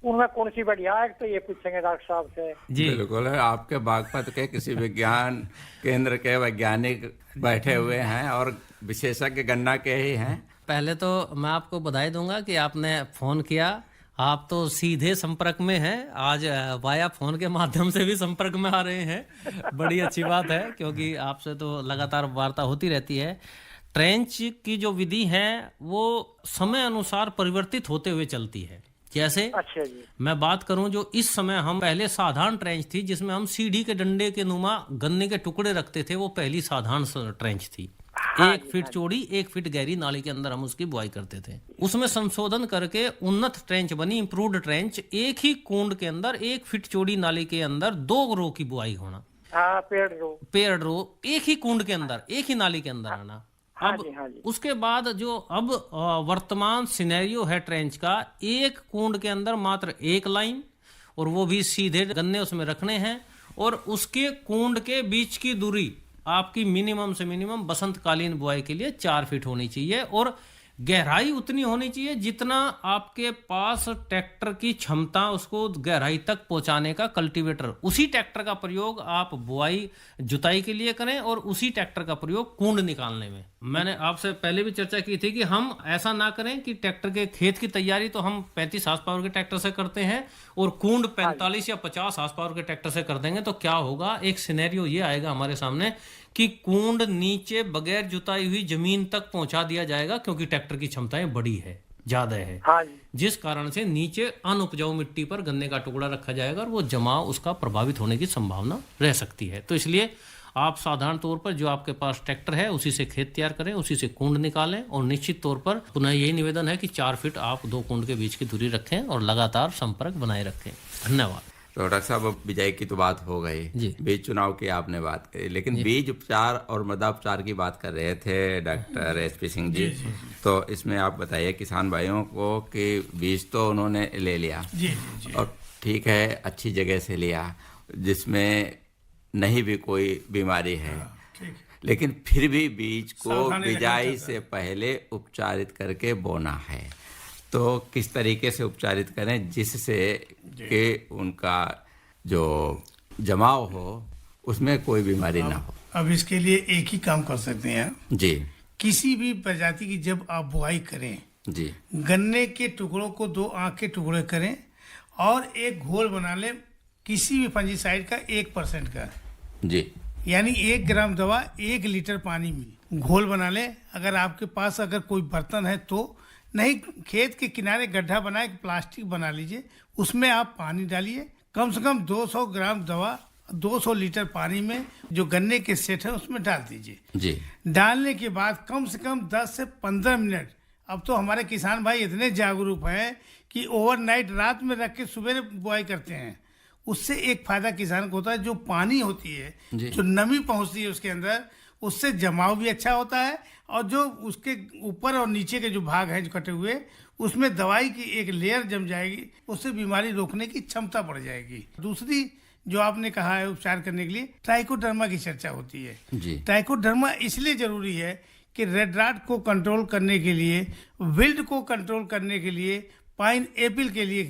उनमें कौन सी बढ़िया है, तो ये पूछेंगे डॉक्टर साहब से। जी बिल्कुल है। आपके बागपत के किसी विज्ञान केंद्र के वैज्ञानिक बैठे हुए हैं और विशेषज्ञ गन्ना के ही हैं। पहले तो मैं आपको बधाई दूंगा कि आपने फोन किया। आप तो सीधे संपर्क में हैं, आज वाया फोन के माध्यम से भी संपर्क में आ रहे हैं। बड़ी अच्छी बात है, क्योंकि आपसे तो लगातार वार्ता होती रहती है। ट्रेंच की जो विधि है वो समय अनुसार परिवर्तित होते हुए चलती है। जैसे अच्छा जी, मैं बात करूं जो इस समय हम पहले साधारण ट्रेंच थी जिसमें हम सीढ़ी के डंडे के नुमा गन्ने के टुकड़े रखते थे, वो पहली साधारण ट्रेंच थी। 1 फीट चौड़ी 1 फीट गहरी नाली के अंदर हम उसकी बुआई करते थे। उसमें संशोधन करके उन्नत ट्रेंच बनी, इंप्रूव्ड ट्रेंच। एक ही कुंड के अंदर 1 फीट चौड़ी नाली के अंदर 2 रो की बुआई होना। पेड़ रो एक ही कुंड के अंदर, एक ही नाली के अंदर आना। अब उसके बाद जो अब वर्तमान सिनेरियो है ट्रेंच का, एक कुंड के अंदर मात्र 1 लाइन, और वो भी सीधे गन्ने उसमें रखने हैं। और उसके कुंड के बीच की दूरी आपकी मिनिमम से मिनिमम बसंतकालीन बुआई के लिए 4 फीट होनी चाहिए, और गहराई उतनी होनी चाहिए जितना आपके पास ट्रैक्टर की क्षमता उसको गहराई तक पहुंचाने का कल्टीवेटर। उसी ट्रैक्टर का प्रयोग आप बुआई जुताई के लिए करें और उसी ट्रैक्टर का प्रयोग कुंड निकालने में। मैंने आपसे पहले भी चर्चा की थी कि हम ऐसा ना करें कि ट्रैक्टर के खेत की तैयारी तो हम 35 हार्स पावर के ट्रैक्टर से करते हैं और कुंड 45 या 50 हार्स पावर के ट्रैक्टर से कर देंगे, तो क्या होगा, एक सिनेरियो ये आएगा हमारे सामने कि कुंड नीचे बगैर जुताई हुई जमीन तक पहुंचा दिया जाएगा, क्योंकि ट्रैक्टर की क्षमताएं बड़ी है, ज्यादा है। जिस कारण से नीचे अनउपजाऊ मिट्टी पर गन्ने का टुकड़ा रखा जाएगा और वो जमाव उसका प्रभावित होने की संभावना रह सकती है। तो इसलिए आप साधारण तौर पर जो आपके पास ट्रैक्टर है उसी से खेत तैयार करें, उसी से कुंड निकालें, और निश्चित तौर पर पुनः यही निवेदन है कि 4 फीट आप 2 कुंड के बीच की दूरी रखें और लगातार संपर्क बनाए रखें। धन्यवाद। तो डॉक्टर साहब, अब बिजाई की तो बात हो गई, बीज चुनाव की आपने बात करी, लेकिन बीज उपचार और मृदा उपचार की बात कर रहे थे डॉक्टर SP सिंह जी। तो इसमें आप बताइए किसान भाइयों को कि बीज तो उन्होंने ले लिया और ठीक है, अच्छी जगह से लिया जिसमें नहीं भी कोई बीमारी है, लेकिन फिर भी बीज को बिजाई से पहले उपचारित करके बोना है। तो किस तरीके से उपचारित करें जिससे कि उनका जो जमाव हो उसमें कोई बीमारी ना हो? अब इसके लिए एक ही काम कर सकते हैं जी। किसी भी प्रजाति की जब आप बुआई करें जी, गन्ने के टुकड़ों को 2 आंख के टुकड़े करें और एक घोल बना लें किसी भी फंजीसाइड का 1% का जी, यानी 1 ग्राम दवा 1 लीटर पानी में घोल बना लें। अगर आपके पास अगर कोई बर्तन है तो नहीं, खेत के किनारे गड्ढा बनाए, प्लास्टिक बना लीजिए, उसमें आप पानी डालिए, कम से कम 200 ग्राम दवा 200 लीटर पानी में जो गन्ने के सेट है उसमें डाल दीजिए जी। डालने के बाद कम से कम 10 से 15 मिनट, अब तो हमारे किसान भाई इतने जागरूक हैं कि ओवरनाइट रात में रख के सुबह बुआई करते हैं। उससे एक फायदा किसान को होता है, जो पानी होती है, जो नमी पहुंचती है उसके अंदर, उससे जमाव भी अच्छा होता है, और जो उसके ऊपर और नीचे के जो भाग हैं जो कटे हुए, उसमें दवाई की एक लेयर जम जाएगी, उससे बीमारी रोकने की क्षमता बढ़ जाएगी। दूसरी जो आपने कहा है उपचार करने के लिए, ट्राइकोडर्मा की चर्चा होती है। ट्राइकोडर्मा इसलिए जरूरी है कि रेड रॉट को कंट्रोल करने के लिए, विल्ट को कंट्रोल करने के लिए, पाइन एपल के लिए,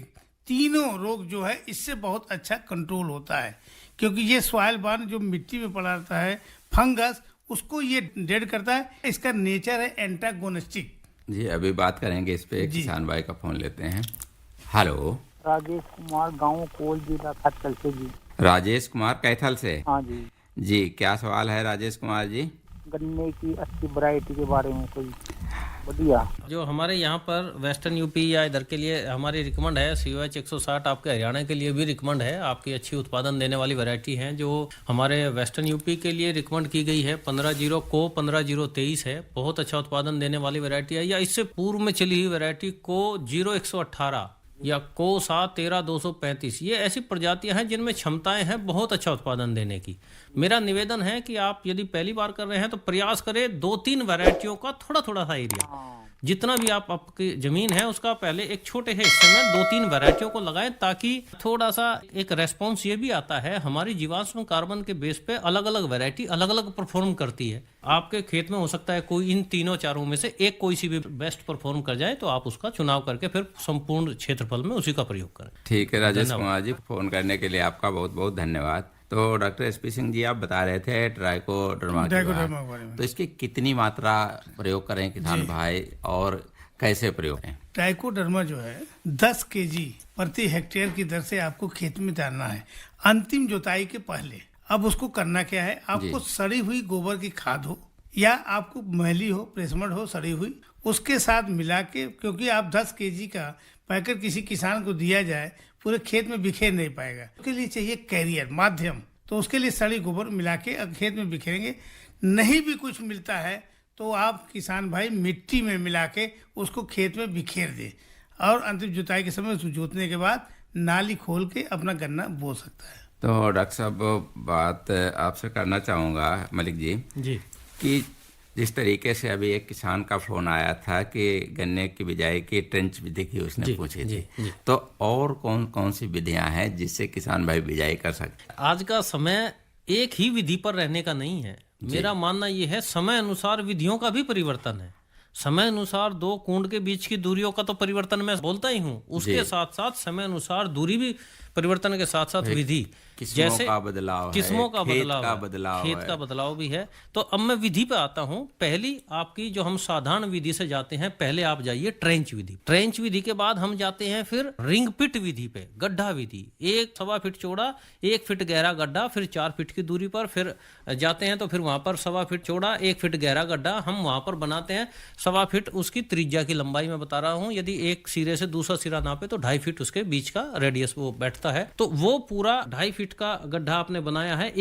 तीनों रोग जो है इससे बहुत अच्छा कंट्रोल होता है, क्योंकि ये सॉइल बॉर्न जो मिट्टी में पड़ा रहता है फंगस, उसको ये डेड करता है। इसका नेचर है एंटागोनिस्टिक। जी, अभी बात करेंगे इस पे। किसान भाई का फोन लेते हैं। हेलो। राजेश कुमार, गांव कोल, जिला कैथल से जी। राजेश कुमार कैथल से। हाँ जी जी, क्या सवाल है राजेश कुमार जी? गन्ने की अच्छी वैरायटी के बारे में कोई बढ़िया। जो हमारे यहाँ पर वेस्टर्न यूपी या इधर के लिए हमारी रिकमेंड है COH 160, आपके हरियाणा के लिए भी रिकमेंड है। आपकी अच्छी उत्पादन देने वाली वैरायटी है जो हमारे वेस्टर्न यूपी के लिए रिकमेंड की गई है। 15-023 है, बहुत अच्छा उत्पादन देने वाली वैरायटी है। या इससे पूर्व में चली हुई वैरायटी को 0118 या को 713-235, ये ऐसी प्रजातियां हैं जिनमें क्षमताएं हैं बहुत अच्छा उत्पादन देने की। मेरा निवेदन है कि आप यदि पहली बार कर रहे हैं तो प्रयास करें 2-3 वैरायटियों का थोड़ा थोड़ा सा एरिया, जितना भी आपकी जमीन है उसका पहले एक छोटे से हिस्से में 2-3 वैरायटियों को लगाएं, ताकि थोड़ा सा एक रेस्पॉन्स ये भी आता है। हमारी जीवाश्म कार्बन के बेस पे अलग अलग वैरायटी अलग अलग परफॉर्म करती है। आपके खेत में हो सकता है कोई इन तीनों चारों में से एक कोई सी भी बेस्ट परफॉर्म कर जाए, तो आप उसका चुनाव करके फिर संपूर्ण क्षेत्रफल में उसी का प्रयोग करें। ठीक है राजेश कुमार जी, फोन करने के लिए आपका बहुत बहुत धन्यवाद। तो डॉक्टर SP सिंह जी, आप बता रहे थे ट्राइकोडर्मा के बारे में, तो इसकी कितनी मात्रा प्रयोग करें किसान भाई और कैसे प्रयोग करें? ट्राइकोडर्मा जो है 10 kg प्रति हेक्टेयर की दर से आपको खेत में डालना है अंतिम जुताई के पहले। अब उसको करना क्या है, आपको सड़ी हुई गोबर की खाद हो या आपको मैली हो, प्रेसमड हो सड़ी हुई, उसके साथ मिला के, क्योंकि आप 10 kg का पैकेट किसी किसान को दिया जाए पूरे खेत में बिखेर नहीं पाएगा, उसके लिए चाहिए कैरियर माध्यम। तो उसके लिए सड़ी गोबर मिला के खेत में बिखेरेंगे। नहीं भी कुछ मिलता है तो आप किसान भाई मिट्टी में मिला के उसको खेत में बिखेर दे और अंतिम जुताई के समय उसको जोतने के बाद नाली खोल के अपना गन्ना बो सकता है। तो डॉक्टर साहब, बात आपसे करना चाहूँगा मलिक जी कि जिस तरीके से अभी एक किसान का फोन आया था कि गन्ने की बिजाई की ट्रेंच विधि की उसने पूछी थी, तो और कौन कौन सी विधियां हैं जिससे किसान भाई बिजाई कर सकते? आज का समय एक ही विधि पर रहने का नहीं है। मेरा मानना यह है समय अनुसार विधियों का भी परिवर्तन है। समय अनुसार 2 कुंड के बीच की दूरियों का तो परिवर्तन मैं बोलता ही हूँ, उसके साथ साथ समय अनुसार दूरी भी परिवर्तन के साथ साथ विधि, जैसे किस्मों का बदलाव, खेत का बदलाव भी है। तो अब मैं विधि पे आता हूँ। पहली आपकी जो हम साधारण विधि से जाते हैं, पहले आप जाइए ट्रेंच विधि। ट्रेंच विधि के बाद हम जाते हैं फिर रिंग पिट विधि पे, गड्ढा विधि। 1.25 फीट चौड़ा, 1 फीट गहरा गड्ढा, फिर 4 फीट की दूरी पर फिर जाते हैं तो फिर वहां पर 1.25 फीट चौड़ा, 1 फीट गहरा गड्ढा हम वहां पर बनाते हैं। 1.25 फीट उसकी त्रिज्या की लंबाई में बता रहा हूँ। यदि एक सिरे से दूसरा सिरा नापे तो 2.5 फीट उसके बीच का रेडियस वो बैठता है। तो वो पूरा 2.5 फीट का गड्ढा आपने बनाया है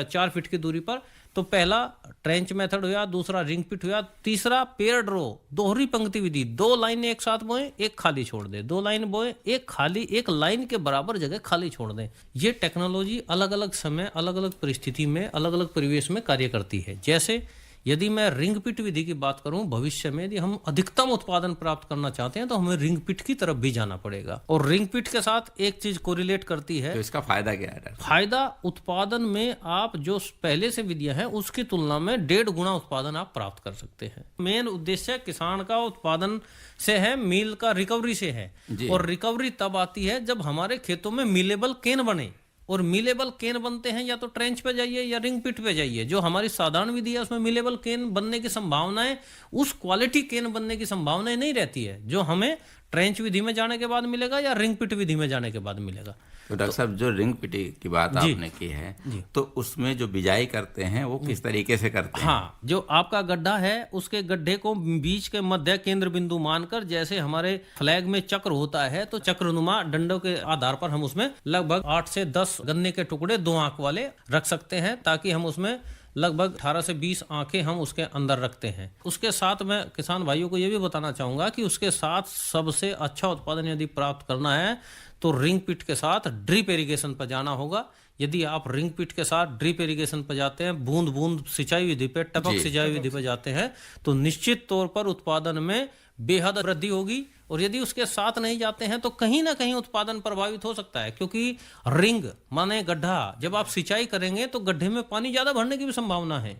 4 फीट की दूरी पर। तो पहला ट्रेंच मेथड हुआ, दूसरा रिंग पिट हुआ, तीसरा पेयर्ड रो, दोहरी पंक्ति विधि। 2 लाइन एक साथ बोए, एक खाली छोड़ दे, 2 लाइन बोए, एक खाली, एक लाइन के बराबर जगह खाली छोड़ दें। ये टेक्नोलॉजी अलग अलग समय, अलग अलग परिस्थिति में, अलग अलग परिवेश में कार्य करती है। जैसे यदि मैं रिंग पिट विधि की बात करूं, भविष्य में यदि हम अधिकतम उत्पादन प्राप्त करना चाहते हैं तो हमें रिंग पिट की तरफ भी जाना पड़ेगा। और रिंग पिट के साथ एक चीज कोरिलेट करती है। तो इसका फायदा क्या है? फायदा उत्पादन में आप जो पहले से विधियां हैं उसकी तुलना में 1.5 गुना उत्पादन आप प्राप्त कर सकते हैं। मेन उद्देश्य किसान का उत्पादन से है, मील का रिकवरी से है। और रिकवरी तब आती है जब हमारे खेतों में मिलेबल केन बने। और मिलेबल केन बनते हैं या तो ट्रेंच पे जाइए या रिंग पिट पे जाइए। जो हमारी साधारण विधि है उसमें मिलेबल केन बनने की संभावनाएं, उस क्वालिटी केन बनने की संभावनाएं नहीं रहती है जो हमें ट्रेंच विधि में जाने के बाद मिलेगा या रिंग पिट विधि में जाने के बाद मिलेगा। तो डॉक्टर साहब, जो रिंग पिट की बात आपने की है, तो उसमें जो बिजाई करते हैं वो किस तरीके से करते हैं? हाँ, जो आपका गड्ढा है उसके गड्ढे को बीच के मध्य केंद्र बिंदु मानकर, जैसे हमारे फ्लैग में चक्र होता है तो चक्रनुमा डंडों के आधार पर हम उसमें लगभग 8 से 10 गन्ने के टुकड़े 2 आंख वाले रख सकते हैं, ताकि हम उसमें लगभग 18 से 20 आंखें हम उसके अंदर रखते हैं। उसके साथ मैं किसान भाइयों को ये भी बताना चाहूँगा कि उसके साथ सबसे अच्छा उत्पादन यदि प्राप्त करना है तो रिंग पिट के साथ ड्रिप इरिगेशन पर जाना होगा। यदि आप रिंग पिट के साथ ड्रिप इरिगेशन पर जाते हैं, बूंद बूंद सिंचाई विधि पे, टपक सिंचाई विधि पे जाते हैं, तो निश्चित तौर पर उत्पादन में बेहद वृद्धि होगी। और यदि उसके साथ नहीं जाते हैं तो कहीं ना कहीं उत्पादन प्रभावित हो सकता है, क्योंकि रिंग माने गड्ढा, जब आप सिंचाई करेंगे तो गड्ढे में पानी ज्यादा भरने की भी संभावना है।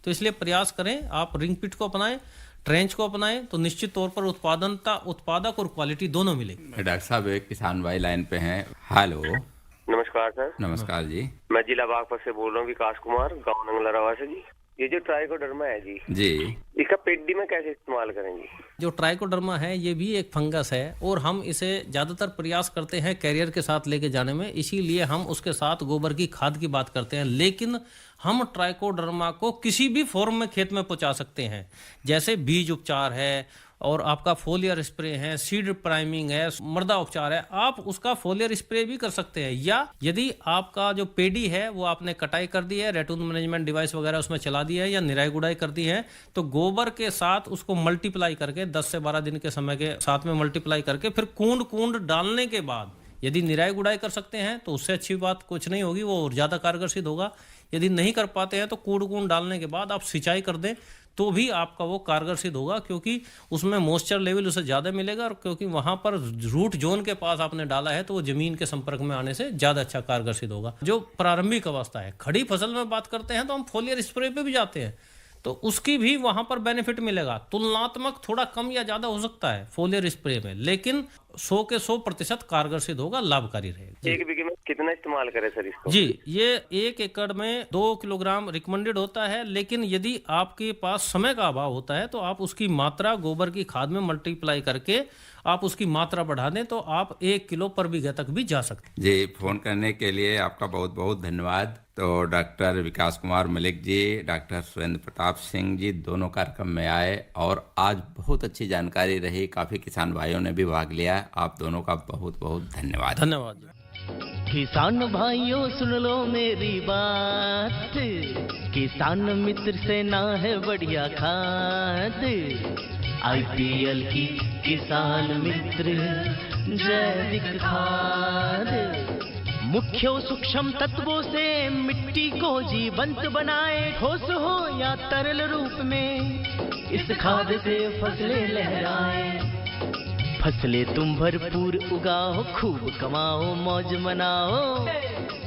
तो इसलिए प्रयास करें, आप रिंग पिट को अपनाएं, ट्रेंच को अपनाएं, तो निश्चित तौर पर उत्पादक और क्वालिटी दोनों मिलेगी। डॉक्टर साहब, एक किसान भाई लाइन पे हैं। हेलो, नमस्कार सर। नमस्कार जी। मैं जिला बागपत से बोल रहा हूँ, विकास कुमार, गाँव नंगला रवा से जी। ये जो ट्राइकोडर्मा है जी, इसका पेडी में कैसे इस्तेमाल करेंगे? जो ट्राइकोडर्मा है ये भी एक फंगस है और हम इसे ज़्यादातर प्रयास करते हैं कैरियर के साथ लेके जाने में, इसीलिए हम उसके साथ गोबर की खाद की बात करते हैं। लेकिन हम ट्राइकोडर्मा को किसी भी फॉर्म में खेत में पहुंचा सकते हैं, जैसे बीज उपचार है और आपका फोलियर स्प्रे है, सीड प्राइमिंग है, मृदा उपचार है, आप उसका फोलियर स्प्रे भी कर सकते हैं। या यदि आपका जो पेडी है वो आपने कटाई कर दी है, रेटून मैनेजमेंट डिवाइस वगैरह उसमें चला दिया है या निराई गुड़ाई कर दी है, तो गोबर के साथ उसको मल्टीप्लाई करके 10 से 12 दिन के समय के साथ में मल्टीप्लाई करके फिर कूंड डालने के बाद यदि निराई गुड़ाई कर सकते हैं तो उससे अच्छी बात कुछ नहीं होगी, वो और ज़्यादा कारगर सिद्ध होगा। यदि नहीं कर पाते हैं तो कूंड डालने के बाद आप सिंचाई कर दें तो भी आपका वो कारगर सिद्ध होगा, क्योंकि उसमें मॉइस्चर लेवल उसे ज़्यादा मिलेगा और क्योंकि वहाँ पर रूट जोन के पास आपने डाला है तो वो ज़मीन के संपर्क में आने से ज़्यादा अच्छा कारगर सिद्ध होगा। जो प्रारंभिक अवस्था है, खड़ी फसल में बात करते हैं तो हम फोलियर स्प्रे पे भी जाते हैं तो उसकी भी वहां पर बेनिफिट मिलेगा। तुलनात्मक थोड़ा कम या ज्यादा हो सकता है फोलियर स्प्रे में, लेकिन 100 के 100% कारगर सिद्ध होगा, लाभकारी रहेगा। 1 बीघे में कितना इस्तेमाल करें सर इसको? जी, ये 1 एकड़ में 2 किलोग्राम रिकमेंडेड होता है, लेकिन यदि आपके पास समय का अभाव होता है तो आप उसकी मात्रा गोबर की खाद में मल्टीप्लाई करके आप उसकी मात्रा बढ़ा दें तो आप 1 किलो पर बीघा तक भी जा सकते हैं। जी, फोन करने के लिए आपका बहुत बहुत धन्यवाद। तो डॉक्टर विकास कुमार मलिक जी, डॉक्टर सुरेंद्र प्रताप सिंह जी दोनों कार्यक्रम में आए और आज बहुत अच्छी जानकारी रही, काफी किसान भाइयों ने भी भाग लिया। आप दोनों का बहुत बहुत धन्यवाद। धन्यवाद। किसान भाइयों सुन लो मेरी बात, किसान मित्र से ना है बढ़िया खाद, IPL की किसान मित्र जैविक खाद मुख्य सूक्ष्म तत्वों से मिट्टी को जीवंत बनाए, ठोस हो या तरल रूप में इस खाद से फसलें लहराए। फसलें तुम भरपूर उगाओ, खूब कमाओ, मौज मनाओ।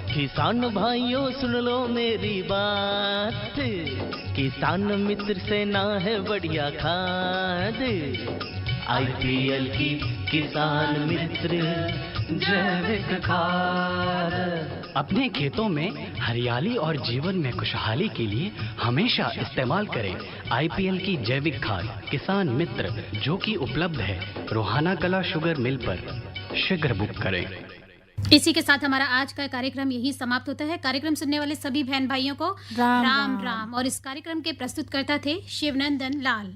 किसान भाइयों सुन लो मेरी बात, किसान मित्र से ना है बढ़िया खाद, IPL की किसान मित्र जैविक खाद। अपने खेतों में हरियाली और जीवन में खुशहाली के लिए हमेशा इस्तेमाल करें IPL की जैविक खाद किसान मित्र, जो कि उपलब्ध है रोहाना कला शुगर मिल पर। शीघ्र बुक करें। इसी के साथ हमारा आज का कार्यक्रम यही समाप्त होता है। कार्यक्रम सुनने वाले सभी बहन भाइयों को राम राम। और इस कार्यक्रम के प्रस्तुतकर्ता थे शिवनंदन लाल।